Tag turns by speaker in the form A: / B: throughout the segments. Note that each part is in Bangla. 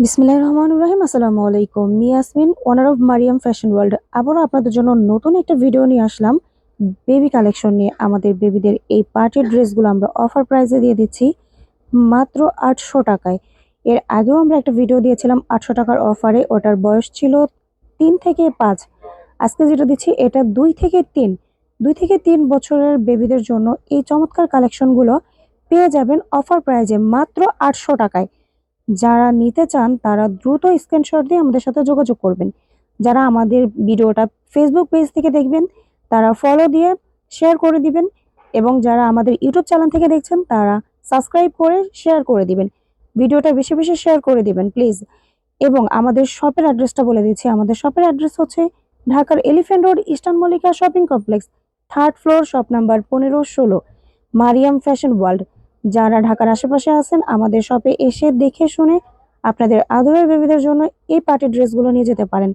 A: বিসমিল্লাহির রহমানির রহিম। আসসালামু আলাইকুম। মি Yasmin, owner of Mariam fashion world, আবারও আপনাদের জন্য নতুন একটা ভিডিও নিয়ে আসলাম বেবি কালেকশন নিয়ে। আমাদের বেবিদের এই পার্টি ড্রেসগুলো আমরা অফার প্রাইসে দিয়ে দিচ্ছি মাত্র 800 টাকায়। এর আগেও আমরা একটা ভিডিও দিয়েছিলাম 800 টাকার অফারে, ওটার বয়স ছিল 3 থেকে 5। আজকে যেটা দিচ্ছি এটা 2 থেকে 3, 2 থেকে 3 বছরের বেবিদের জন্য এই চমৎকার কালেকশনগুলো পেয়ে যাবেন অফার প্রাইজে মাত্র 800 টাকায়। যারা নিতে চান তারা দ্রুত স্ক্রিনশট দিয়ে আমাদের সাথে যোগাযোগ করবেন। যারা আমাদের ভিডিওটা ফেসবুক পেজ থেকে দেখবেন তারা ফলো দিয়ে শেয়ার করে দিবেন, এবং যারা আমাদের ইউটিউব চ্যানেল থেকে দেখছেন তারা সাবস্ক্রাইব করে শেয়ার করে দিবেন। ভিডিওটা বেশি বেশি শেয়ার করে দিবেন প্লিজ। এবং আমাদের শপের অ্যাড্রেসটা বলে দিচ্ছি। আমাদের শপের অ্যাড্রেস হচ্ছে ঢাকার elephant road, eastern Mallika shopping complex, 3rd floor, shop number 15-16, Mariam fashion world. যারা ঢাকার আশেপাশে আছেন আমাদের শপে এসে দেখে শুনে আপনাদের আদরের বেবিদের জন্য এই পার্টি ড্রেসগুলো নিয়ে যেতে পারেন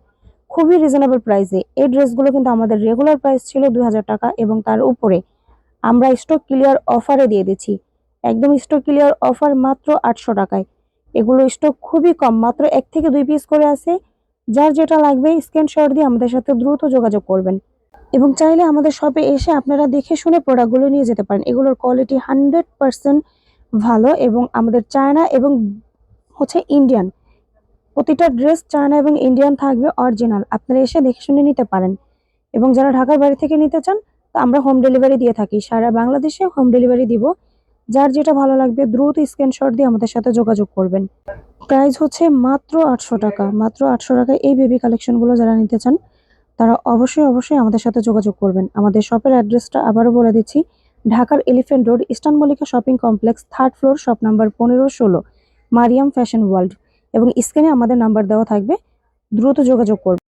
A: খুবই রিজনেবল প্রাইসে। এই ড্রেসগুলো কিন্তু আমাদের রেগুলার প্রাইস ছিল 2000 টাকা, এবং তার উপরে আমরা স্টক ক্লিয়ার অফারে দিয়ে দিচ্ছি। একদম স্টক ক্লিয়ার অফার মাত্র 800 টাকায়। এগুলো স্টক খুবই কম, মাত্র 1 থেকে 2 পিস করে আছে। যার যেটা লাগবে স্ক্রিনশট দিয়ে আমাদের সাথে দ্রুত যোগাযোগ করবেন, এবং চাইলে আমাদের শপে এসে আপনারা দেখে শুনে প্রোডাক্টগুলো নিয়ে যেতে পারেন। এগুলোর কোয়ালিটি 100% ভালো, এবং আমাদের চায়না এবং ইন্ডিয়ান, প্রতিটা ড্রেস চায়না এবং ইন্ডিয়ান থাকবে অরিজিনাল। আপনারা এসে দেখে শুনে নিতে পারেন। এবং যারা ঢাকার বাড়ি থেকে নিতে চান তো আমরা হোম ডেলিভারি দিয়ে থাকি, সারা বাংলাদেশে হোম ডেলিভারি দিব। যার যেটা ভালো লাগবে দ্রুত স্ক্রিনশট দিয়ে আমাদের সাথে যোগাযোগ করবেন। প্রাইস হচ্ছে মাত্র 800 টাকা। মাত্র 800 টাকায় এই বেবি কালেকশনগুলো যারা নিতে চান তারা অবশ্যই অবশ্যই আমাদের সাথে যোগাযোগ করবেন। আমাদের শপের অ্যাড্রেসটা আবারও বলে দিচ্ছি, ঢাকার elephant road, eastern Mallika shopping complex, 3rd floor, shop number 15-16, Mariam fashion world. এবং স্ক্রিনে আমাদের নাম্বার দেওয়া থাকবে, দ্রুত যোগাযোগ করবেন।